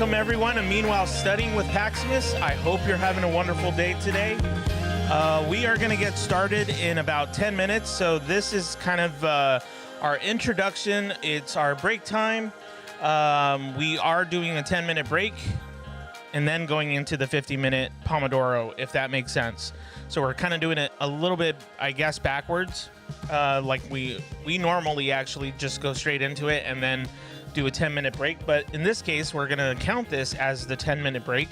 Welcome everyone, and meanwhile studying with Paximus. I hope you're having a wonderful day today. We are going to get started in about 10 minutes. So this is kind of our introduction. It's our break time. We are doing a 10-minute break and then going into the 50-minute Pomodoro, if that makes sense. So we're kind of doing it a little bit, I guess, backwards. Like we normally actually just go straight into it and then do a 10-minute break, but in this case we're going to count this as the 10-minute break,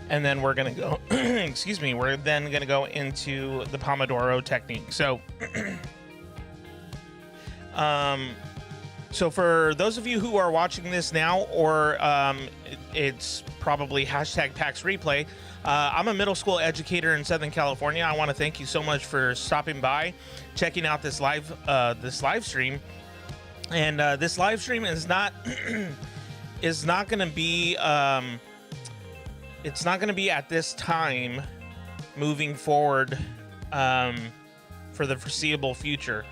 and then we're going to go excuse me, we're then going to go into the Pomodoro technique. So so for those of you who are watching this now, or it's probably hashtag Pax Replay, I'm a middle school educator in Southern California. I want to thank you so much for stopping by, checking out this live stream. And this live stream is not going to be it's not going to be at this time moving forward for the foreseeable future.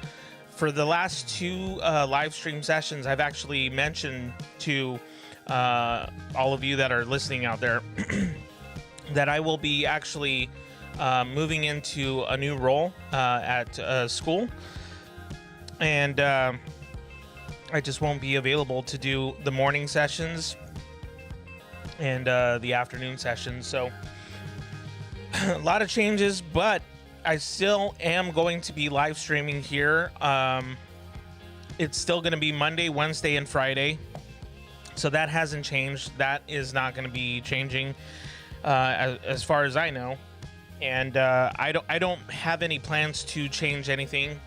For the last two live stream sessions, I've actually mentioned to all of you that are listening out there that I will be actually moving into a new role at school, and I just won't be available to do the morning sessions and the afternoon sessions. So a lot of changes, but I still am going to be live streaming here. It's still going to be Monday, Wednesday, and Friday. So that hasn't changed. That is not going to be changing as far as I know. And I don't have any plans to change anything.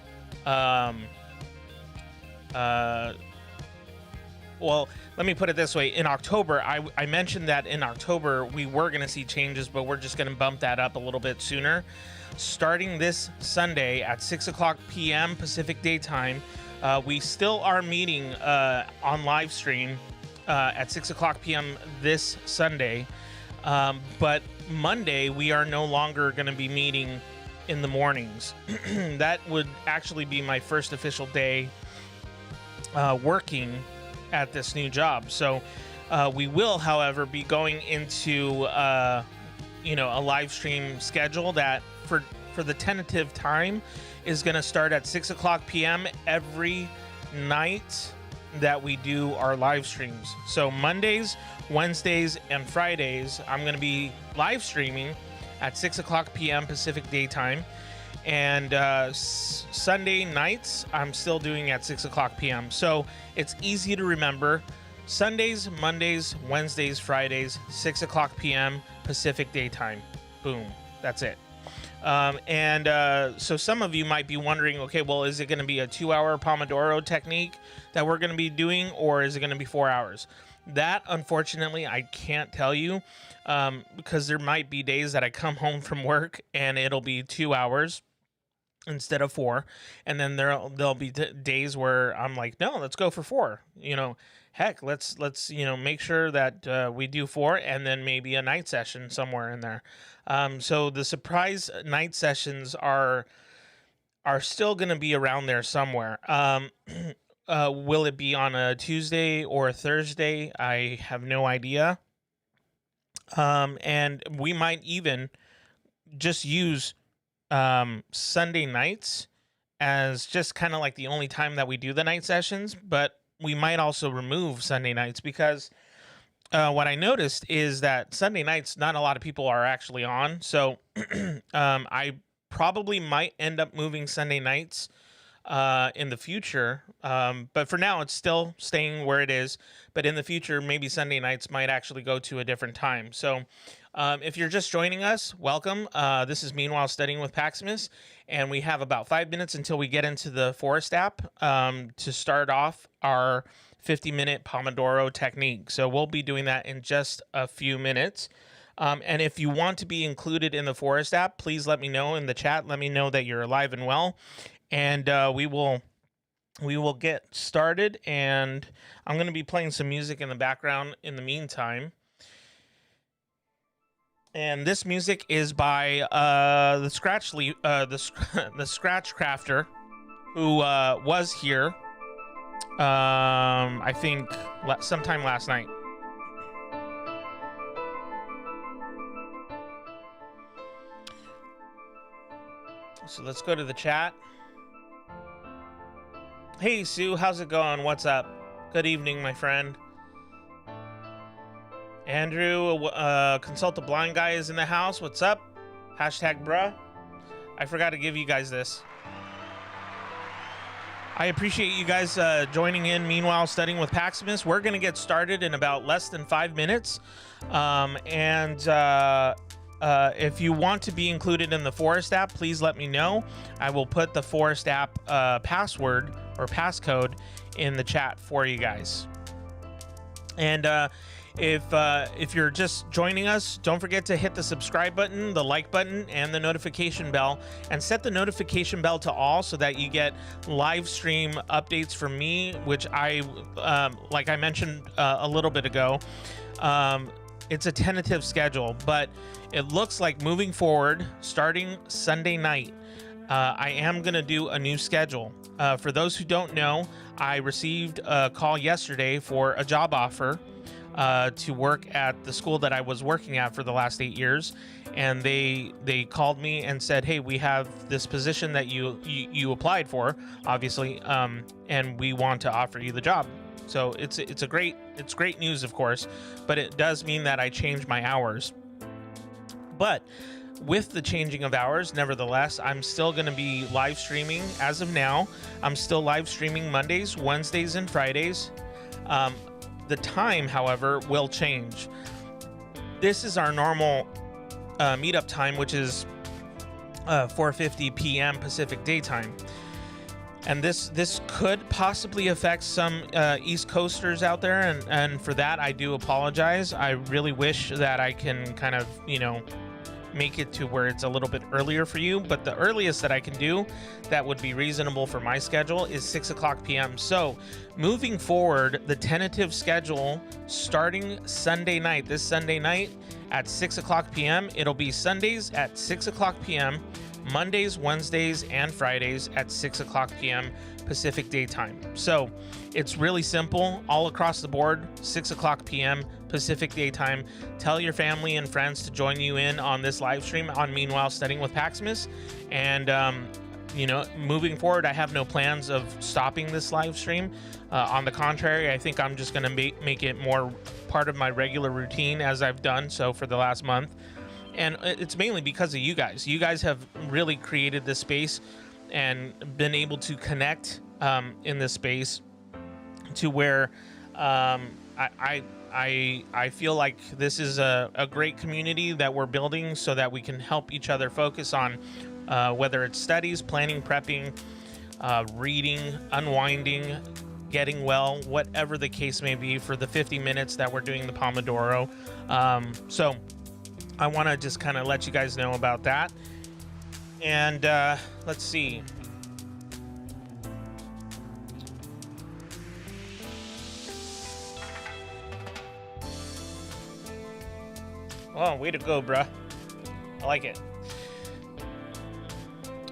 Well, let me put it this way. In October, I mentioned that in October we were going to see changes, but we're just going to bump that up a little bit sooner. Starting this Sunday at 6 o'clock p.m. Pacific Daytime, we still are meeting on live stream at 6 o'clock p.m. this Sunday, but Monday we are no longer going to be meeting in the mornings. That would actually be my first official day working at this new job. So we will, however, be going into a live stream schedule that for the tentative time is going to start at 6 o'clock p.m. every night that we do our live streams. So Mondays, Wednesdays, and Fridays I'm going to be live streaming at 6 o'clock p.m. Pacific Daytime. And Sunday nights I'm still doing at 6 o'clock p.m. So it's easy to remember. Sundays, Mondays, Wednesdays, Fridays, 6 o'clock p.m. Pacific Daytime. Boom. That's it. So some of you might be wondering, okay, well, is it going to be a 2-hour Pomodoro technique that we're going to be doing, or is it going to be 4 hours? That, unfortunately, I can't tell you, because there might be days that I come home from work and it'll be 2 hours instead of 4, and then there'll be days where I'm like, no, let's go for 4. Heck, let's make sure that we do 4, and then maybe a night session somewhere in there. So the surprise night sessions are still going to be around there somewhere. Will it be on a Tuesday or a Thursday? I have no idea. And we might even just use Sunday nights as just kind of like the only time that we do the night sessions, but we might also remove Sunday nights, because what I noticed is that Sunday nights not a lot of people are actually on. So I probably might end up moving Sunday nights in the future, but for now it's still staying where it is. But in the future, maybe Sunday nights might actually go to a different time. So if you're just joining us, welcome. This is Meanwhile Studying with Paximus, and we have about 5 minutes until we get into the Forest app to start off our 50-minute Pomodoro technique. So we'll be doing that in just a few minutes. And if you want to be included in the Forest app, please let me know in the chat. Let me know that you're alive and well, and we will get started. And I'm going to be playing some music in the background in the meantime. And this music is by the Scratch Crafter, who was here, I think, sometime last night. So let's go to the chat. Hey Sue, how's it going? What's up? Good evening, my friend. Andrew, Consult the Blind Guy is in the house. What's up? Hashtag bruh. I forgot to give you guys this. I appreciate you guys joining in. Meanwhile, studying with Paximus. We're going to get started in about less than 5 minutes. If you want to be included in the Forest app, please let me know. I will put the Forest app password or passcode in the chat for you guys. And if you're just joining us, don't forget to hit the subscribe button, the like button, and the notification bell, and set the notification bell to all so that you get live stream updates from me, which I, like I mentioned a little bit ago, it's a tentative schedule, but it looks like moving forward, starting Sunday night, I am going to do a new schedule. For those who don't know, I received a call yesterday for a job offer to work at the school that I was working at for the last 8 years, and they called me and said, hey, we have this position that you applied for, obviously, and we want to offer you the job. So it's great news, of course, but it does mean that I change my hours. But with the changing of hours, nevertheless, I'm still going to be live streaming as of now. I'm still live streaming Mondays, Wednesdays, and Fridays. The time, however, will change. This is our normal meetup time, which is 4:50 p.m. Pacific Daytime. And this could possibly affect some East Coasters out there, and for that, I do apologize. I really wish that I can kind of, make it to where it's a little bit earlier for you, but the earliest that I can do that would be reasonable for my schedule is 6 o'clock p.m. So moving forward, the tentative schedule starting Sunday night, this Sunday night at 6 o'clock p.m., it'll be Sundays at 6 o'clock p.m., Mondays, Wednesdays, and Fridays at 6 o'clock p.m. Pacific Daytime. So it's really simple, all across the board, 6 o'clock p.m. Pacific Daytime. Tell your family and friends to join you in on this live stream on Meanwhile Studying with Paximus. And, moving forward, I have no plans of stopping this live stream. On the contrary, I think I'm just going to make it more part of my regular routine as I've done so for the last month. And it's mainly because of you guys. You guys have really created this space and been able to connect in this space to where I feel like this is a great community that we're building so that we can help each other focus on whether it's studies, planning, prepping, reading, unwinding, getting well, whatever the case may be for the 50 minutes that we're doing the Pomodoro. So I want to just kind of let you guys know about that. And let's see. Oh, way to go, bruh. I like it.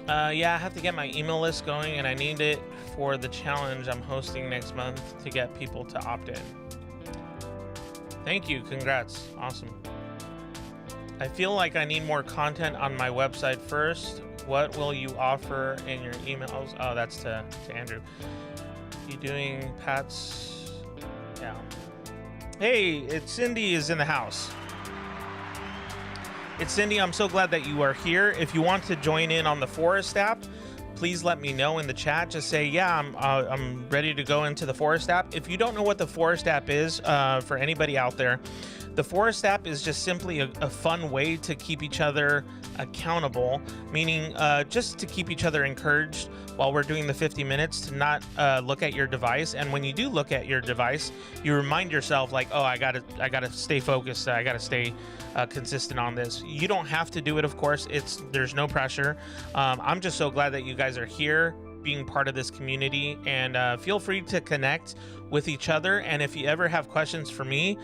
Yeah, I have to get my email list going, and I need it for the challenge I'm hosting next month to get people to opt in. Thank you. Congrats. Awesome. I feel like I need more content on my website first. What will you offer in your emails? Oh, that's to Andrew. You doing Pat's? Yeah. Hey, it's Cindy is in the house. It's Cindy. I'm so glad that you are here. If you want to join in on the Forest app, please let me know in the chat. Just say, yeah, I'm ready to go into the Forest app. If you don't know what the Forest app is, for anybody out there, the Forest app is just simply a fun way to keep each other accountable, meaning just to keep each other encouraged while we're doing the 50 minutes to not look at your device. And when you do look at your device, you remind yourself like, oh, I gotta stay focused. I gotta stay consistent on this. You don't have to do it, of course. There's no pressure. I'm just so glad that you guys are here being part of this community, and feel free to connect with each other. And if you ever have questions for me,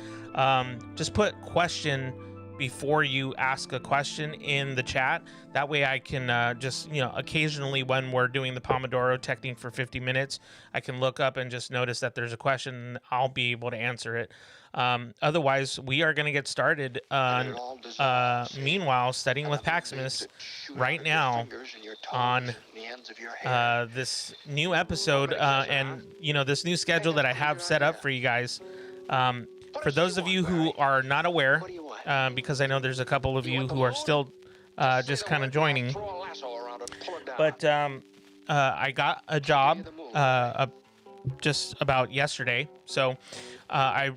just put question before you ask a question in the chat. That way I can just, occasionally when we're doing the Pomodoro technique for 50 minutes, I can look up and just notice that there's a question, and I'll be able to answer it. Otherwise, we are going to get started on, meanwhile, studying with Paximus right now on this new episode and, this new schedule that I have set up for you guys. For those of you who are not aware, because I know there's a couple of you who are still just kind of joining, but I got a job just about yesterday, so I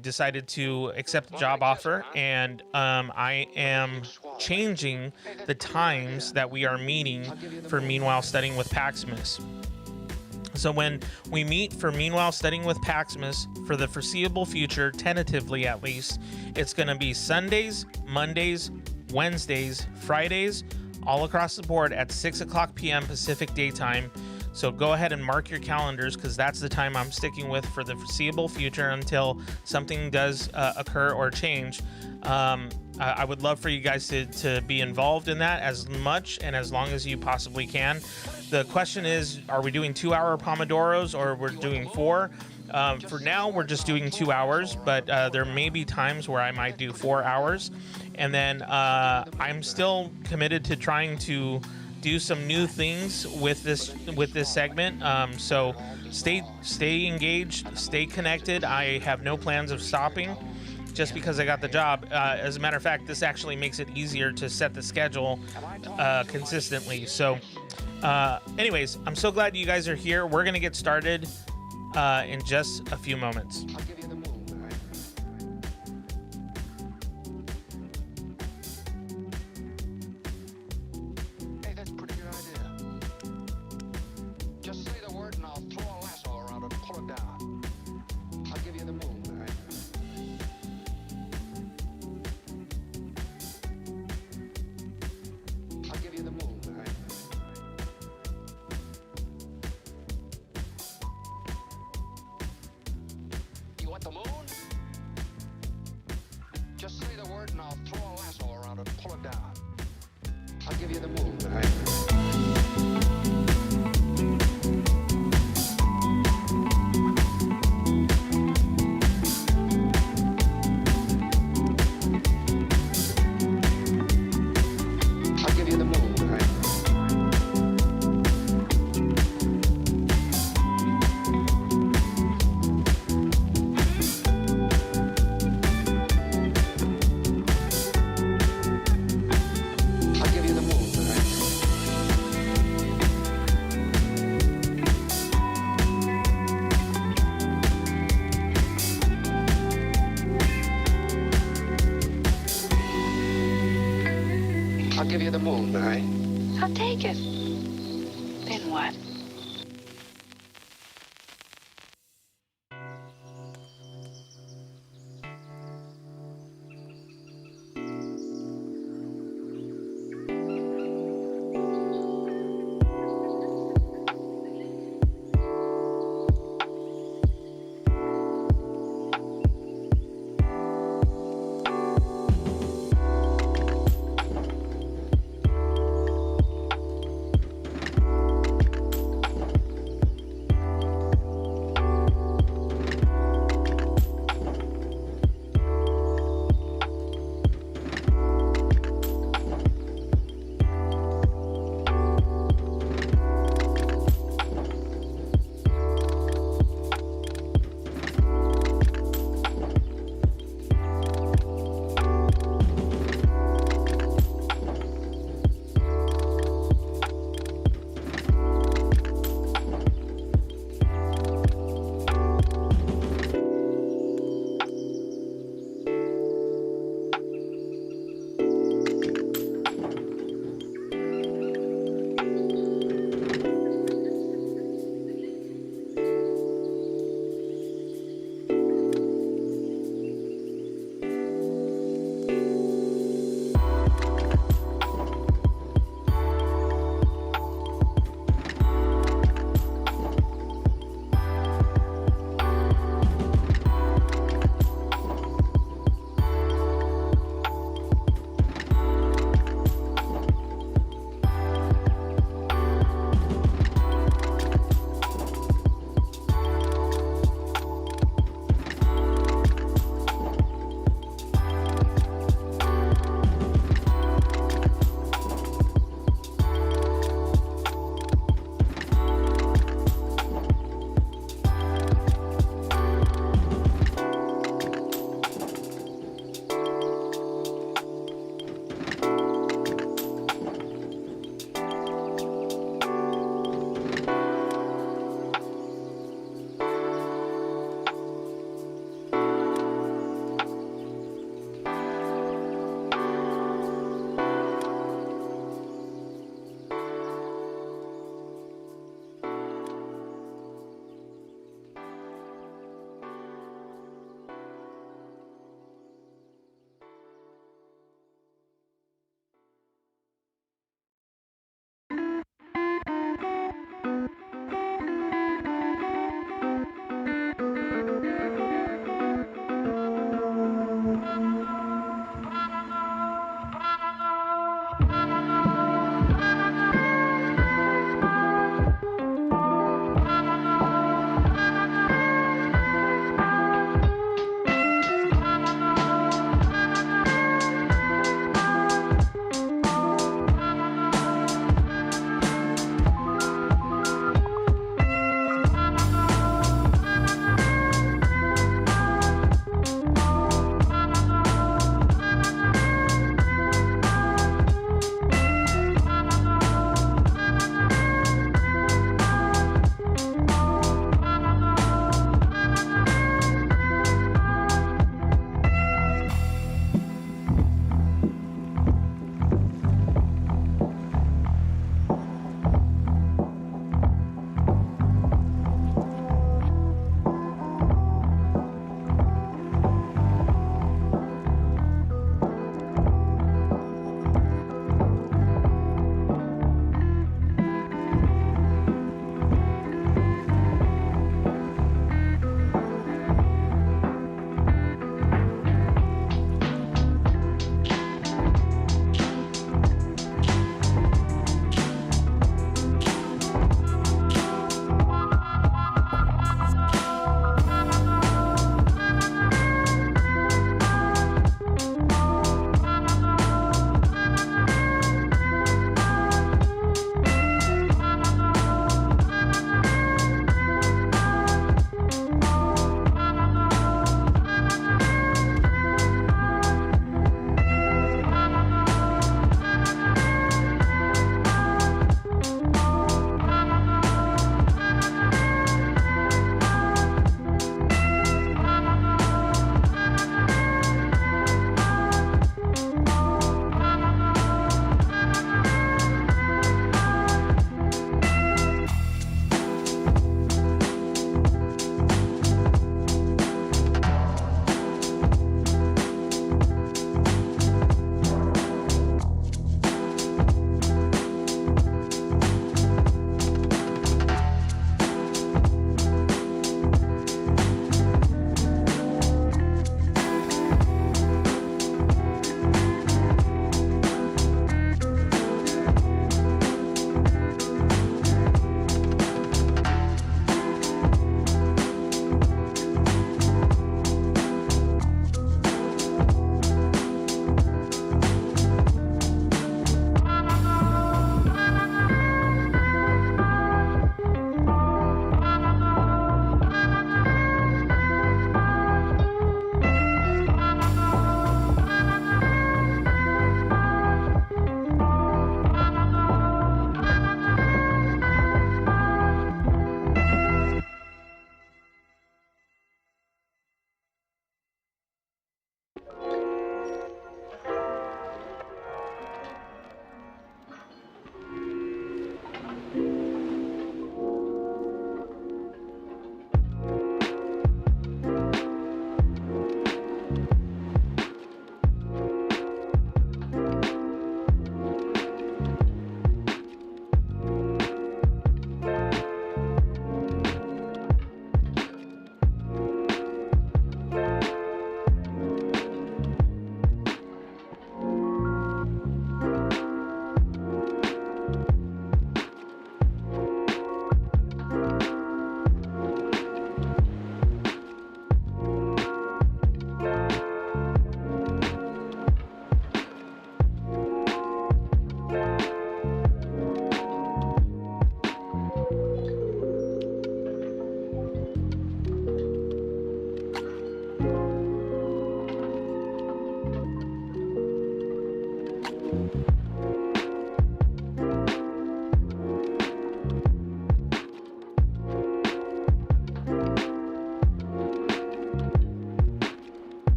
decided to accept the job offer, and I am changing the times that we are meeting for Meanwhile Studying with Paximus. So when we meet for Meanwhile Studying with Paximus for the foreseeable future, tentatively at least, it's going to be Sundays, Mondays, Wednesdays, Fridays, all across the board at 6 o'clock p.m. Pacific Daytime. So go ahead and mark your calendars, because that's the time I'm sticking with for the foreseeable future until something does occur or change. I would love for you guys to be involved in that as much and as long as you possibly can. The question is, are we doing 2-hour Pomodoros or we're doing 4? For now, we're just doing 2 hours, but there may be times where I might do 4 hours. And then I'm still committed to trying to do some new things with this segment. So stay engaged, stay connected. I have no plans of stopping just because I got the job. As a matter of fact, this actually makes it easier to set the schedule consistently. So anyways, I'm so glad you guys are here. We're gonna get started in just a few moments. I'll give you the moon, all right? I'll take it. Then what?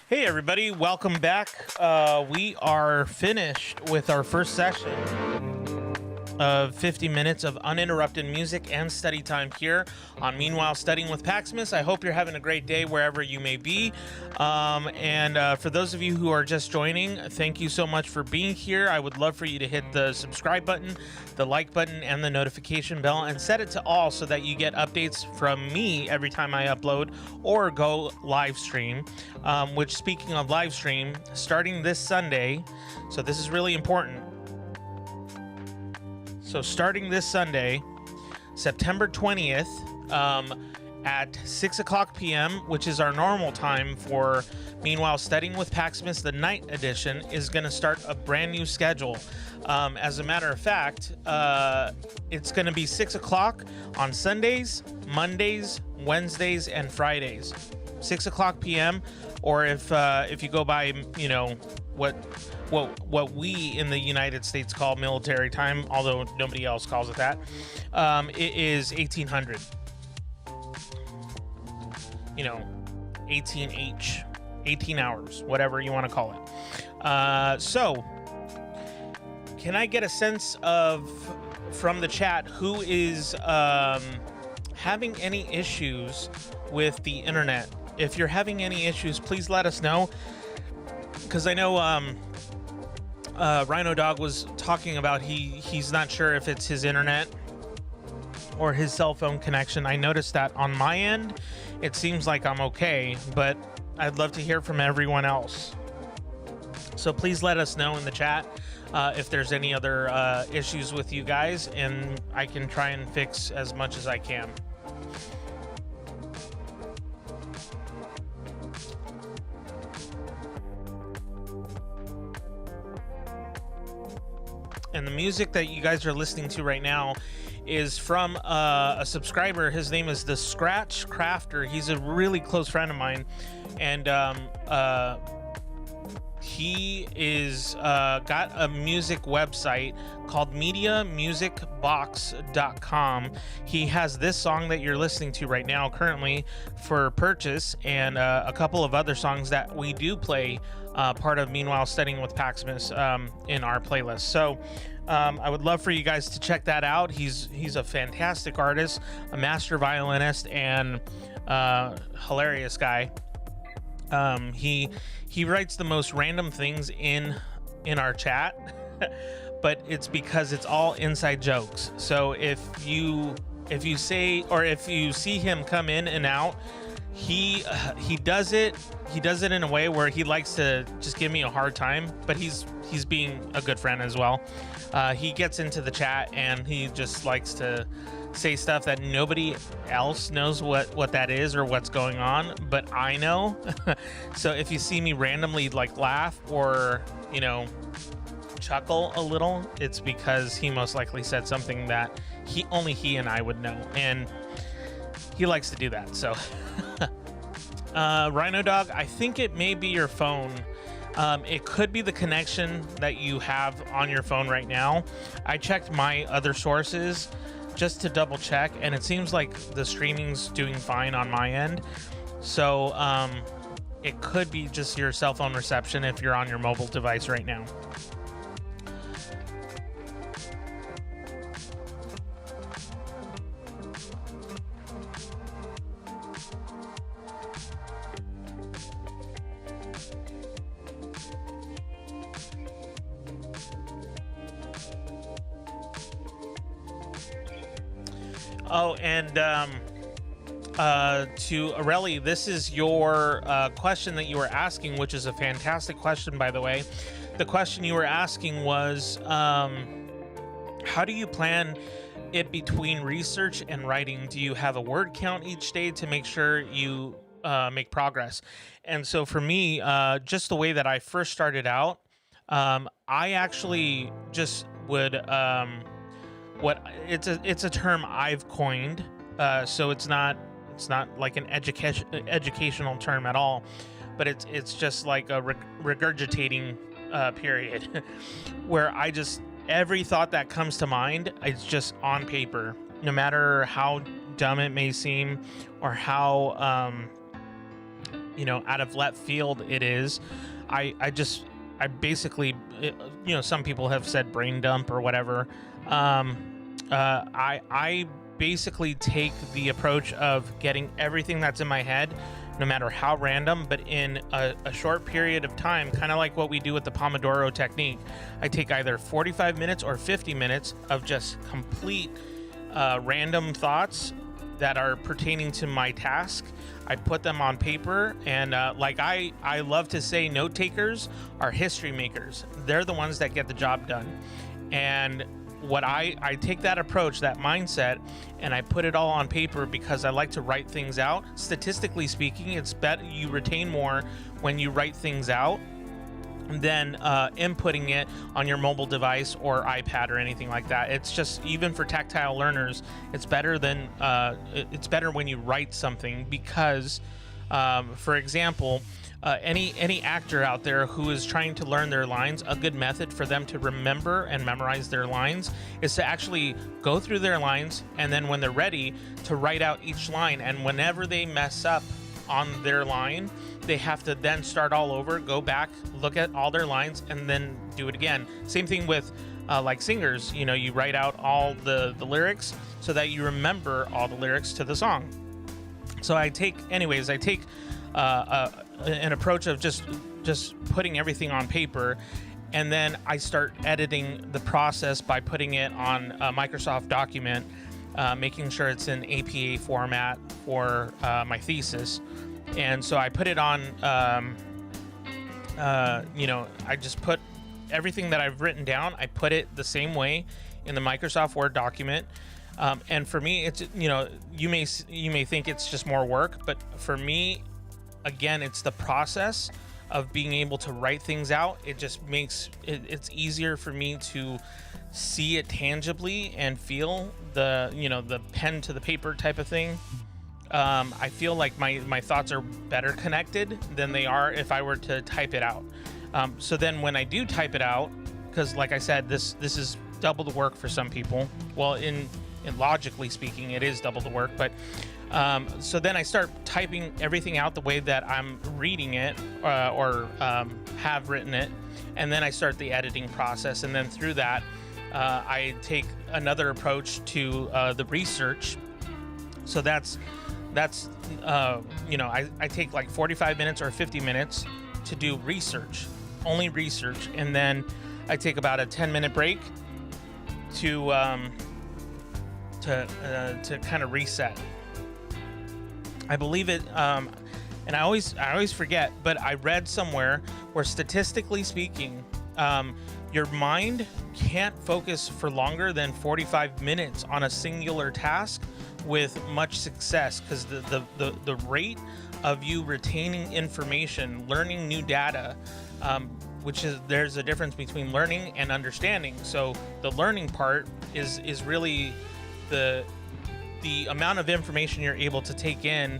Hey everybody, welcome back. We are finished with our first session of 50 minutes of uninterrupted music and study time here on Meanwhile Studying with Paximus. I hope you're having a great day wherever you may be. For those of you who are just joining, thank you so much for being here. I would love for you to hit the subscribe button, the like button, and the notification bell, and set it to all so that you get updates from me every time I upload or go live stream. Which, speaking of live stream, starting this Sunday, so this is really important. So starting this Sunday, September 20th, at 6 o'clock p.m., which is our normal time for Meanwhile Studying with Paximus, the night edition, is going to start a brand new schedule. As a matter of fact, it's going to be 6 o'clock on Sundays, Mondays, Wednesdays, and Fridays. 6 o'clock p.m., or if you go by, you know, what we in the United States call military time, although nobody else calls it that, it is 1800. You know, 18H, 18 hours, whatever you want to call it. So, can I get a sense of, from the chat, who is having any issues with the internet? If you're having any issues, please let us know. Because I know Rhino Dog was talking about he's not sure if it's his internet or his cell phone connection. I noticed that on my end, it seems like I'm okay, but I'd love to hear from everyone else. So please let us know in the chat if there's any other issues with you guys, and I can try and fix as much as I can. And the music that you guys are listening to right now is from a subscriber. His name is the Scratch Crafter. He's a really close friend of mine, and he is got a music website called MediaMusicBox.com. He has this song that you're listening to right now currently for purchase, and a couple of other songs that we do play part of Meanwhile Studying with Paximus in our playlist. So I would love for you guys to check that out. He's a fantastic artist, a master violinist, and hilarious guy. He writes the most random things in our chat, but it's because it's all inside jokes. So if you say, or if you see him come in and out, he does it in a way where he likes to just give me a hard time, but he's being a good friend as well. He gets into the chat and he just likes to say stuff that nobody else knows what that is or what's going on, but I know. So if you see me randomly like laugh or, you know, chuckle a little, it's because he most likely said something that only he and I would know, and he likes to do that. So Rhino Dog, I think it may be your phone. It could be the connection that you have on your phone right now. I checked my other sources just to double check, and it seems like the streaming's doing fine on my end. So it could be just your cell phone reception if you're on your mobile device right now. Oh, and to Areli, this is your question that you were asking, which is a fantastic question, by the way. The question you were asking was, how do you plan it between research and writing? Do you have a word count each day to make sure you make progress? And so for me, just the way that I first started out, I actually just would... it's a term I've coined, so it's not like an educational term at all, but it's just like a regurgitating period where I just, every thought that comes to mind, it's just on paper, no matter how dumb it may seem or how out of left field it is. I basically, some people have said brain dump or whatever. I basically take the approach of getting everything that's in my head, no matter how random, but in a short period of time, kind of like what we do with the Pomodoro technique. I take either 45 minutes or 50 minutes of just complete random thoughts that are pertaining to my task. I put them on paper, and I love to say, note takers are history makers. They're the ones that get the job done. And what I take that approach, that mindset, and I put it all on paper because I like to write things out. Statistically speaking, it's better, you retain more when you write things out than inputting it on your mobile device or iPad or anything like that. It's just, even for tactile learners, it's better when you write something because, for example, any actor out there who is trying to learn their lines, a good method for them to remember and memorize their lines is to actually go through their lines, and then when they're ready, to write out each line. And whenever they mess up on their line, they have to then start all over, go back, look at all their lines, and then do it again. Same thing with like singers, you write out all the lyrics so that you remember all the lyrics to the song. So I take an approach of just putting everything on paper, and then I start editing the process by putting it on a Microsoft document, making sure it's in APA format for my thesis. And so I put it on, I just put everything that I've written down, I put it the same way in the Microsoft Word document. And for me, it's, you may think it's just more work, but for me, again, it's the process of being able to write things out. It just makes it's easier for me to see it tangibly and feel the pen to the paper type of thing. I feel like my thoughts are better connected than they are if I were to type it out. So then when I do type it out, because like I said, this is double the work for some people. Well, in logically speaking, it is double the work, but so then I start typing everything out the way that I'm reading it or have written it, and then I start the editing process, and then through that I take another approach to the research. So that's I take like 45 minutes or 50 minutes to do research, only research, and then I take about a 10-minute break to kind of reset. I believe it, and I always forget, but I read somewhere where statistically speaking, your mind can't focus for longer than 45 minutes on a singular task with much success, because the rate of you retaining information, learning new data, which is, there's a difference between learning and understanding. So the learning part is really the amount of information you're able to take in.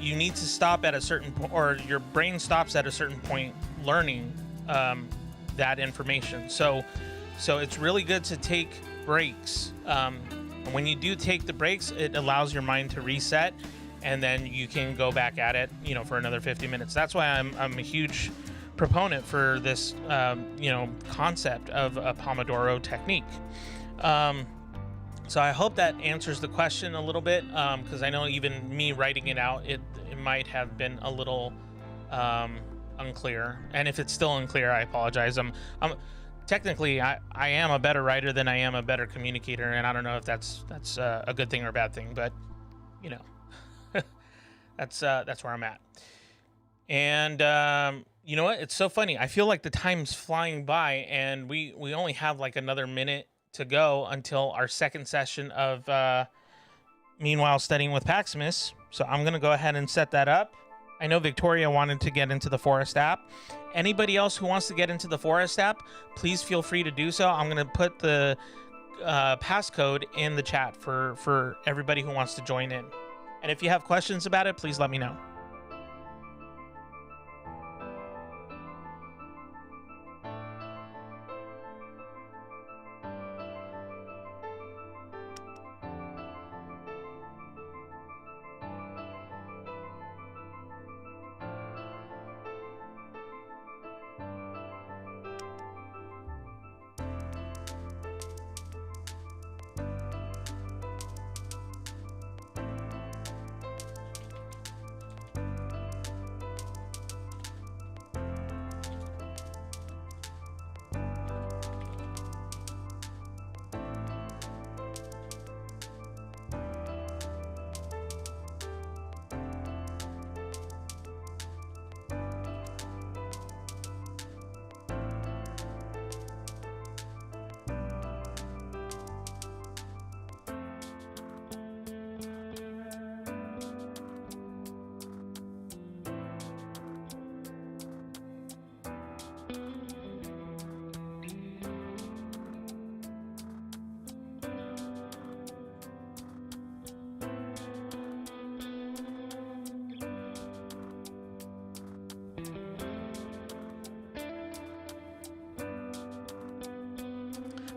You need to stop at a certain point, or your brain stops at a certain point learning that information. So it's really good to take breaks. When you do take the breaks, it allows your mind to reset, and then you can go back at it, for another 50 minutes. That's why I'm a huge proponent for this, concept of a Pomodoro technique. So I hope that answers the question a little bit, because I know even me writing it out, it might have been a little unclear. And if it's still unclear, I apologize. Technically, I am a better writer than I am a better communicator, and I don't know if that's a good thing or a bad thing, but that's where I'm at. And you know what? It's so funny. I feel like the time's flying by, and we only have like another minute to go until our second session of Meanwhile Studying with Paximus. So I'm gonna go ahead and set that up. I know Victoria wanted to get into the Forest app. Anybody else who wants to get into the Forest app, please feel free to do so. I'm gonna put the passcode in the chat for everybody who wants to join in. And if you have questions about it, please let me know.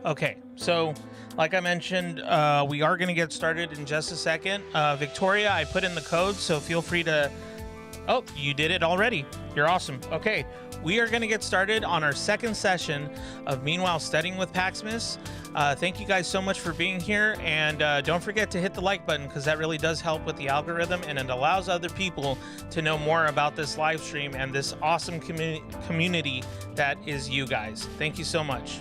Okay, so like I mentioned, we are going to get started in just a second. Victoria, I put in the code, so feel free to... Oh, you did it already. You're awesome. Okay, we are going to get started on our second session of Meanwhile Studying with Paximus. Thank you guys so much for being here, and don't forget to hit the like button because that really does help with the algorithm, and it allows other people to know more about this live stream and this awesome community that is you guys. Thank you so much.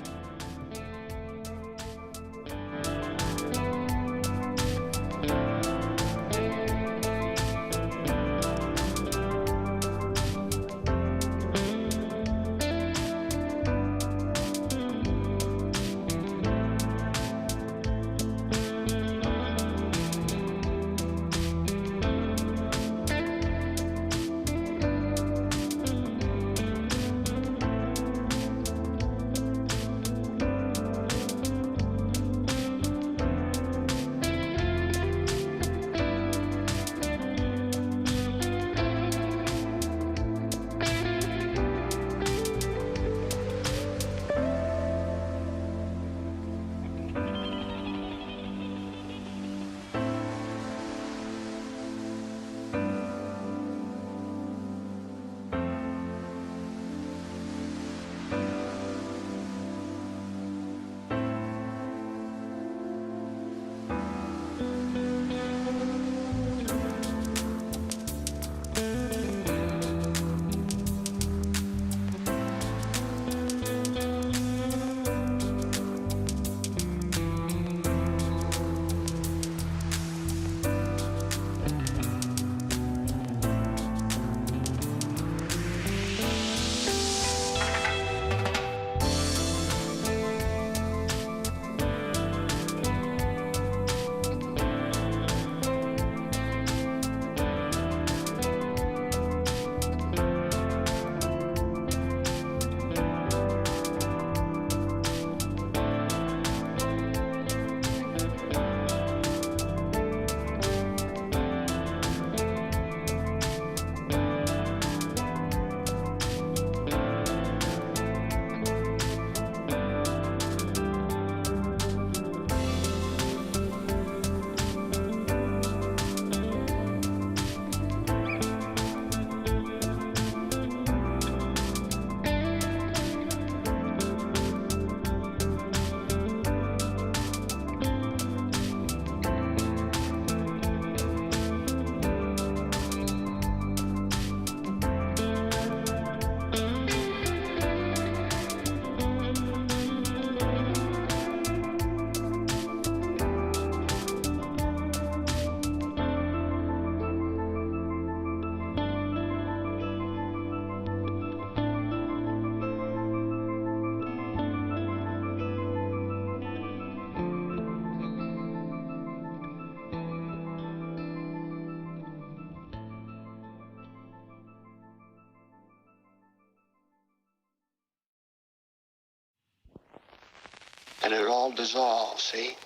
And it all dissolves, see?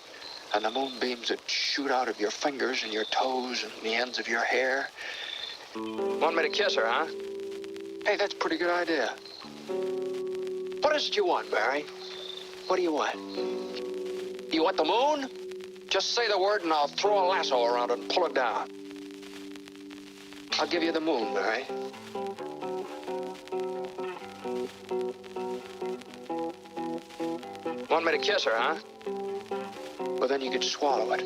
And the moonbeams that shoot out of your fingers and your toes and the ends of your hair. Want me to kiss her, huh? Hey, that's a pretty good idea. What is it you want, Barry? What do you want? You want the moon? Just say the word and I'll throw a lasso around it and pull it down. I'll give you the moon, Barry. Want me to kiss her, huh? Well, then you could swallow it.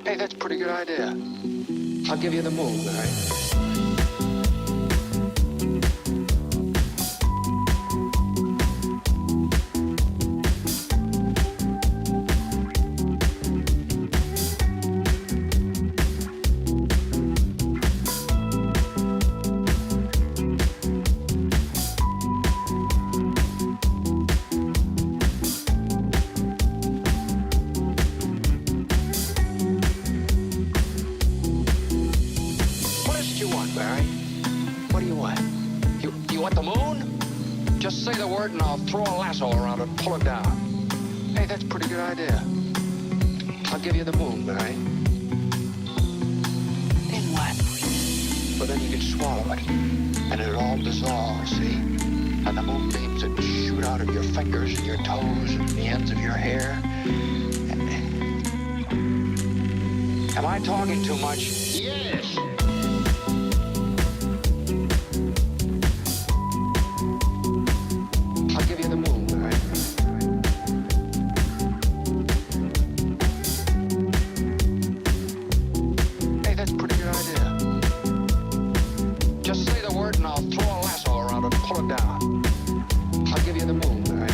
Hey, that's a pretty good idea. I'll give you the moon, Barry. Just say the word and I'll throw a lasso around it and pull it down. Hey, that's a pretty good idea. I'll give you the moon, Barry. Then what? Well, then you could swallow it. And it'll all dissolve, see? and the moonbeams that shoot out of your fingers and your toes and the ends of your hair. Am I talking too much? Yes. I'll give you the moon, all right? Hey, that's a pretty good idea. Just say the word and I'll throw a lasso around it and pull it down. I'll give you the moon, all right?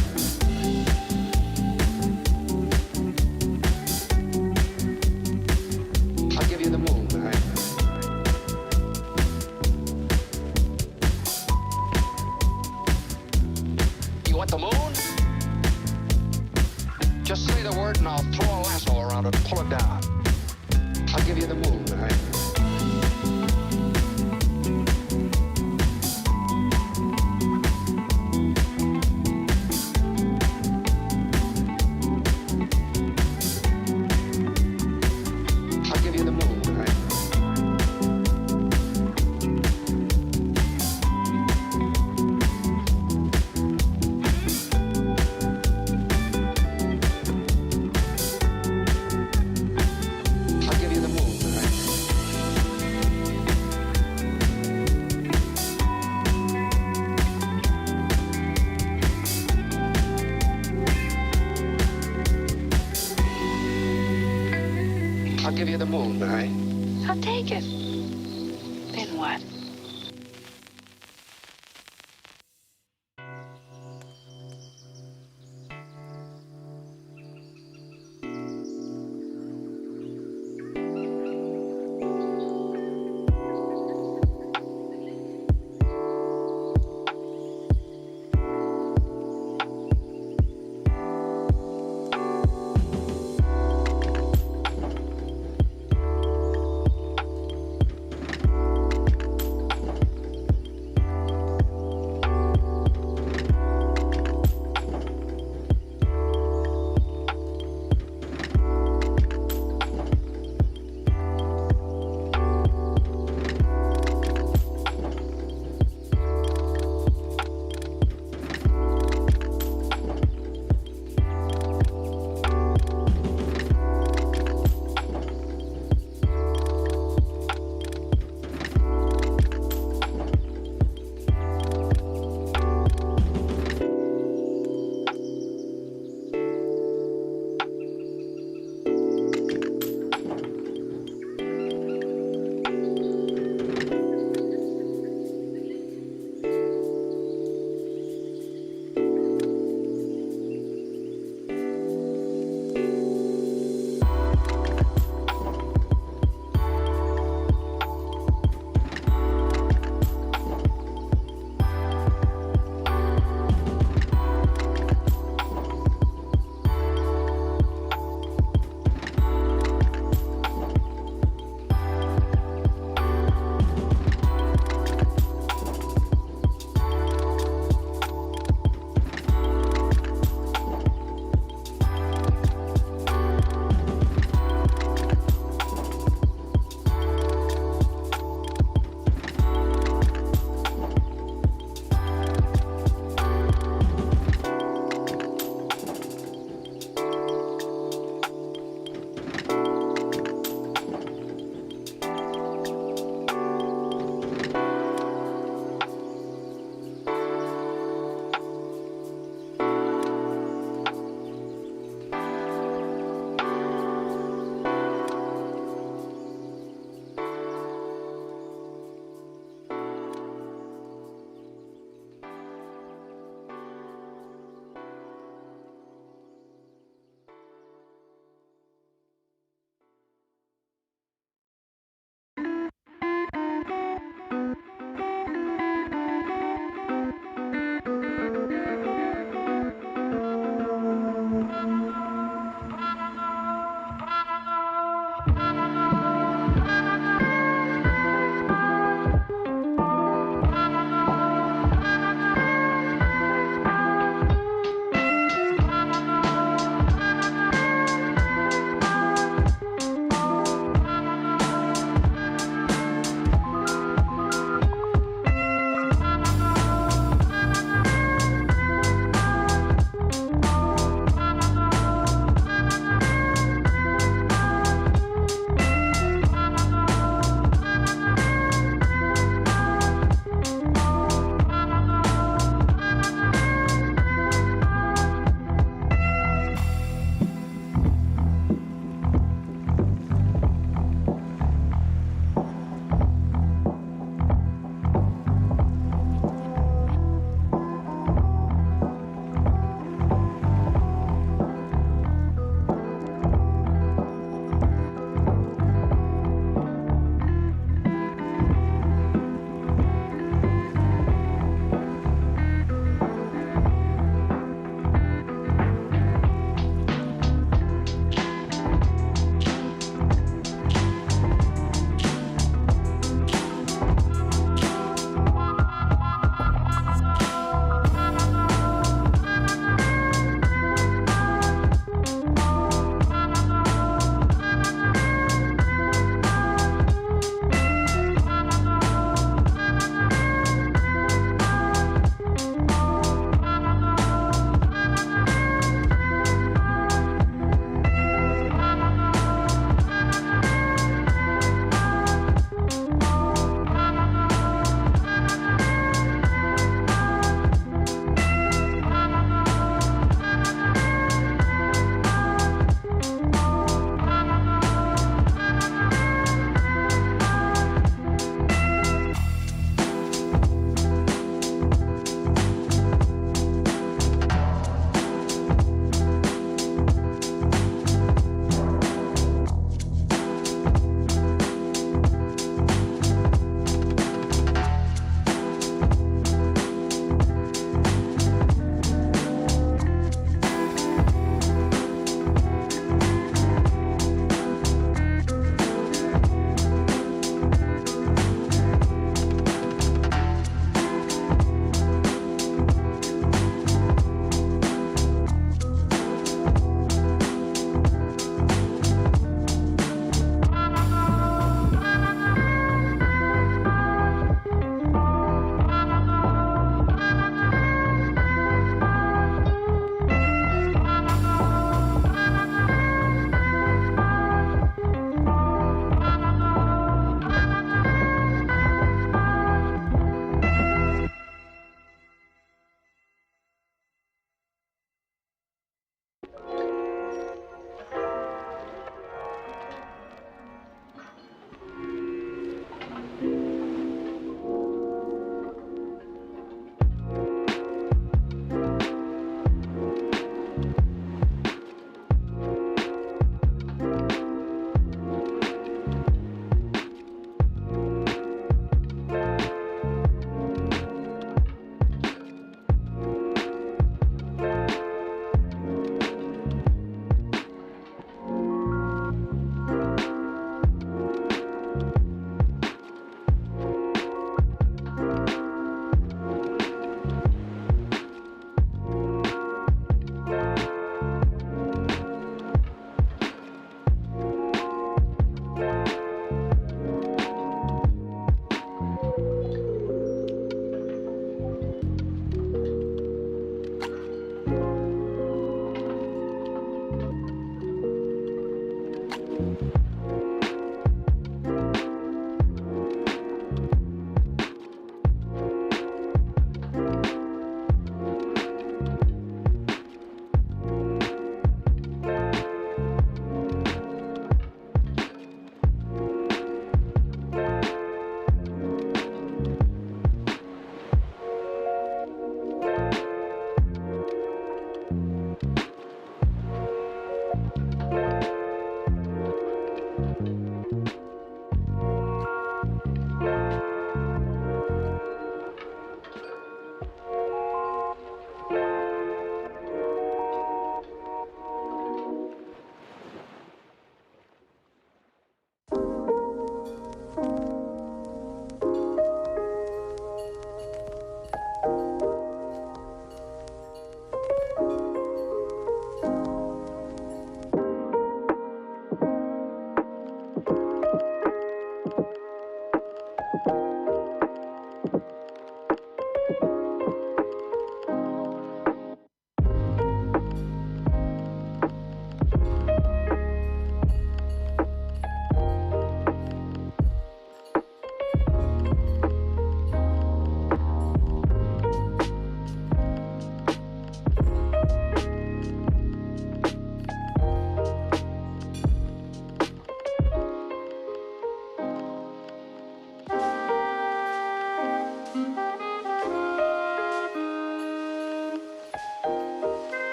I'll give you the moon, all right? You want the moon? Just say the word and I'll throw a lasso around it and pull it down. I'll give you the moon, all right? I'll give you the moon, all right? I'll give you the moon, all right? I'll give you the moon, all right? I'll take it. Then what?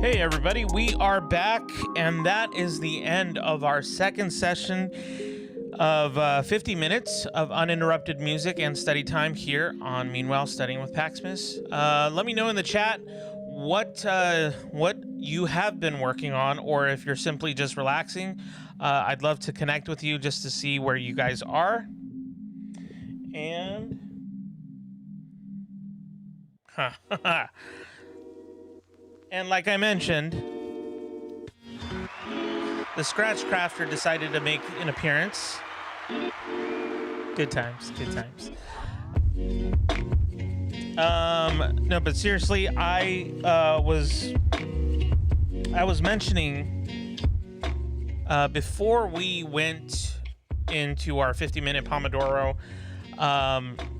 Hey everybody, we are back, and that is the end of our second session of 50 minutes of uninterrupted music and study time here on Meanwhile Studying with Paximus. Let me know in the chat what you have been working on, or if you're simply just relaxing. I'd love to connect with you just to see where you guys are. And and like I mentioned, the Scratch Crafter decided to make an appearance. Good times, good times. No, but seriously, I was mentioning before we went into our 50-minute Pomodoro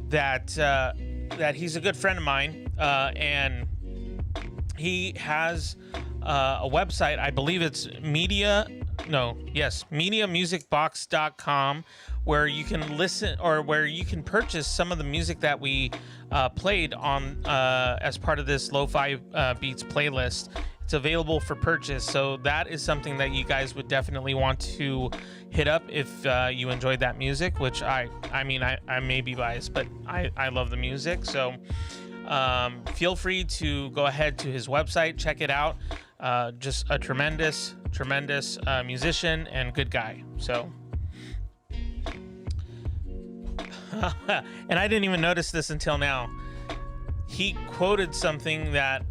that he's a good friend of mine, and he has a website. I believe it's MediaMusicBox.com, where you can listen, or where you can purchase some of the music that we played on as part of this Lo-Fi Beats playlist. It's available for purchase, so that is something that you guys would definitely want to hit up if you enjoyed that music, which I may be biased, but I love the music. So feel free to go ahead to his website, check it out. Just a tremendous musician and good guy. So and I didn't even notice this until now. He quoted something that,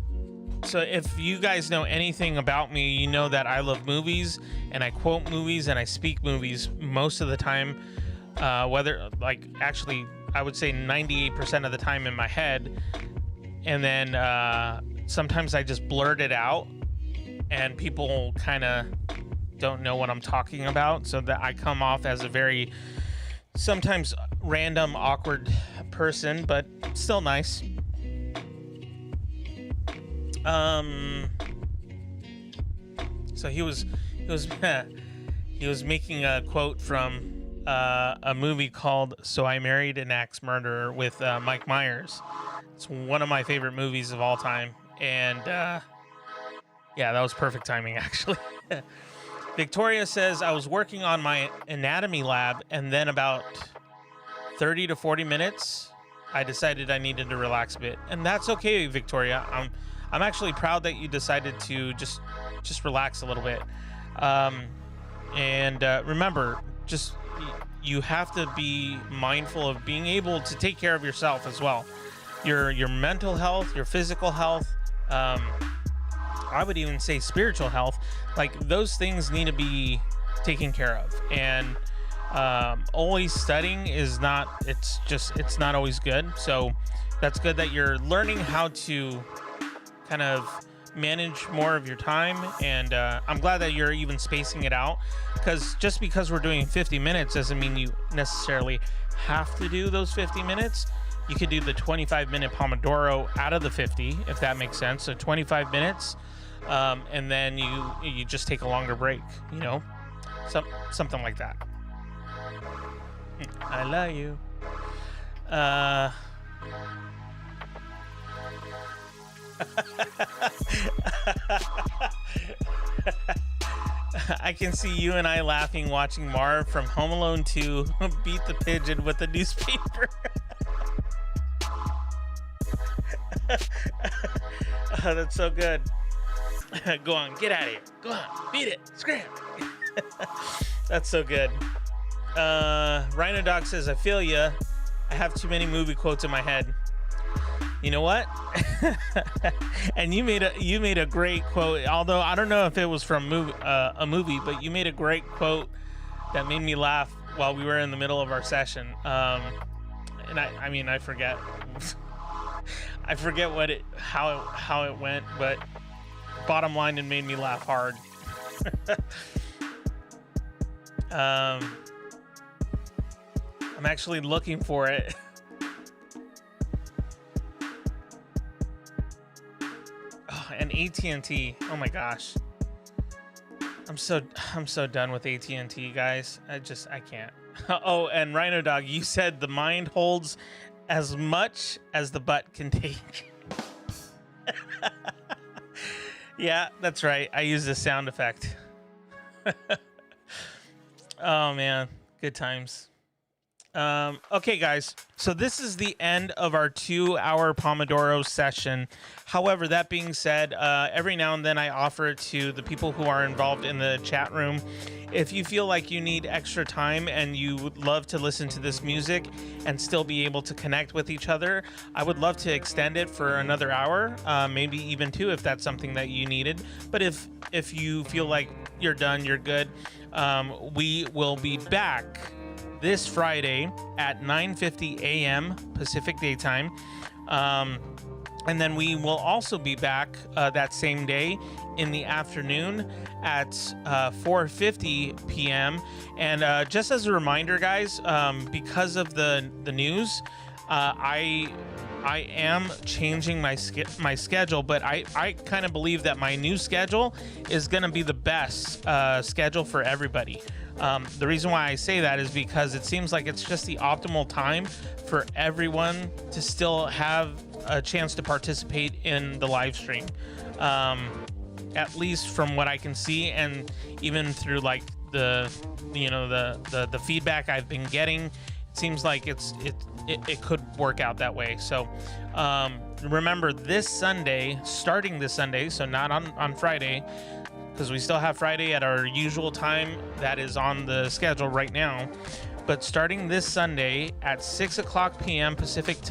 so if you guys know anything about me, you know that I love movies, and I quote movies, and I speak movies most of the time, whether, like, actually I would say 98% of the time in my head, and then sometimes I just blurt it out and people kind of don't know what I'm talking about, so that I come off as a very sometimes random, awkward person, but still nice. So he was making a quote from a movie called "So I Married an Axe Murderer" with Mike Myers. It's one of my favorite movies of all time, and yeah, that was perfect timing, actually. Victoria says, I was working on my anatomy lab, and then about 30 to 40 minutes, I decided I needed to relax a bit. And that's okay, Victoria. I'm actually proud that you decided to just relax a little bit. Remember, you have to be mindful of being able to take care of yourself as well. Your mental health, your physical health, I would even say spiritual health, like those things need to be taken care of. And always studying is not, it's not always good. So that's good that you're learning how to kind of manage more of your time. And I'm glad that you're even spacing it out, because just because we're doing 50 minutes doesn't mean you necessarily have to do those 50 minutes. You could do the 25-minute Pomodoro out of the 50, if that makes sense. So 25 minutes, and then you just take a longer break, you know, something like that. I love you. I can see you and I laughing watching Marv from Home Alone 2 beat the pigeon with a newspaper. Oh, that's so good. Go on, get out of here. Go on, beat it. Scram. That's so good. Rhino Dog says, I feel ya. I have too many movie quotes in my head. You know what? And you made a great quote. Although I don't know if it was from a movie, but you made a great quote that made me laugh while we were in the middle of our session. And I forget. I forget how it went, but bottom line, it made me laugh hard. I'm actually looking for it. Oh, and AT&T. Oh my gosh. I'm so done with AT&T, guys. I can't. Oh, and Rhino Dog, you said the mind holds as much as the butt can take. Yeah, that's right. I use this sound effect. Oh man, good times. Okay, guys. So this is the end of our 2-hour Pomodoro session. However, that being said, every now and then I offer it to the people who are involved in the chat room. If you feel like you need extra time and you would love to listen to this music and still be able to connect with each other, I would love to extend it for another hour, maybe even 2 if that's something that you needed. But if you feel like you're done, you're good, we will be back this Friday at 9:50 a.m. Pacific Daytime. And then we will also be back that same day in the afternoon at 4:50 p.m. And just as a reminder, guys, because of the news, I am changing my schedule, but I kind of believe that my new schedule is going to be the best schedule for everybody. The reason why I say that is because it seems like it's just the optimal time for everyone to still have a chance to participate in the live stream. At least from what I can see, and even through like the feedback I've been getting, it seems like it could work out that way. So remember, this Sunday, starting this Sunday, so not on Friday, because we still have Friday at our usual time that is on the schedule right now. But starting this Sunday at 6 o'clock p.m. Pacific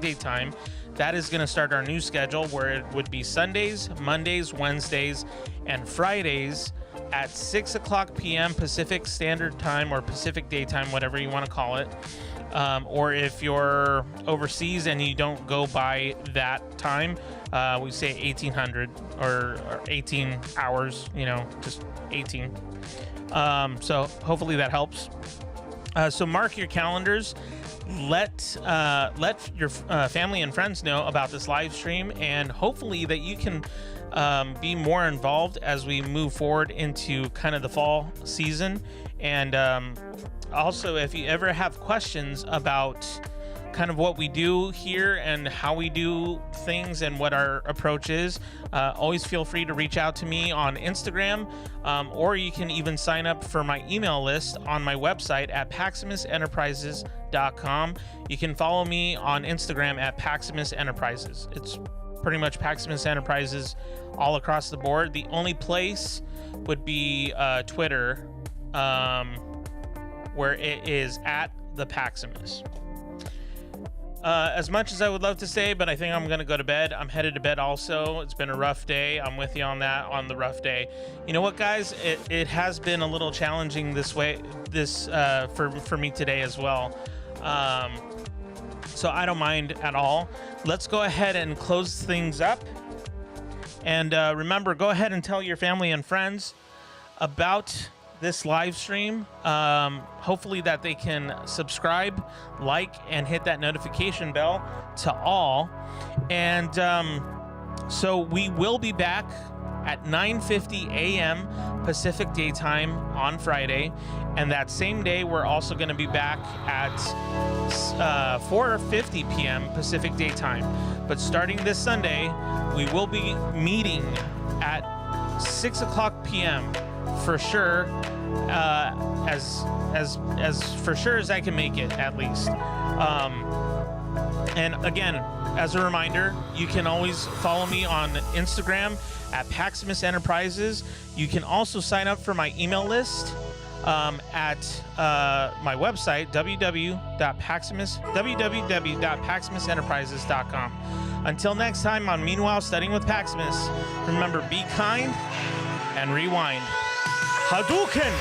Daytime, that is going to start our new schedule, where it would be Sundays, Mondays, Wednesdays, and Fridays at 6 o'clock p.m. Pacific Standard Time, or Pacific Daytime, whatever you want to call it. Or if you're overseas and you don't go by that time, we say 1800 or 18 hours, just 18. So hopefully that helps. So mark your calendars. Let your family and friends know about this live stream, and hopefully that you can be more involved as we move forward into kind of the fall season. And also, if you ever have questions about kind of what we do here and how we do things and what our approach is, always feel free to reach out to me on Instagram, or you can even sign up for my email list on my website at PaximusEnterprises.com. You can follow me on Instagram at Paximus Enterprises. It's pretty much Paximus Enterprises all across the board. The only place would be Twitter, where it is at the Paximus. As much as I would love to say, but I think I'm going to go to bed. I'm headed to bed also. It's been a rough day. I'm with you on that, on the rough day. You know what, guys? It has been a little challenging for me today as well. So I don't mind at all. Let's go ahead and close things up. And remember, go ahead and tell your family and friends about this live stream. Hopefully that they can subscribe, like, and hit that notification bell to all. And so we will be back at 9:50 a.m. Pacific Daytime on Friday, and that same day we're also going to be back at 4:50 p.m. Pacific Daytime. But starting this Sunday, we will be meeting at 6 o'clock p.m. for sure, as for sure as I can make it, at least. And again, as a reminder, you can always follow me on Instagram at Paximus Enterprises. You can also sign up for my email list at my website, www.paximusenterprises.com. Until next time on Meanwhile Studying with Paximus, remember, be kind and rewind. Hadouken!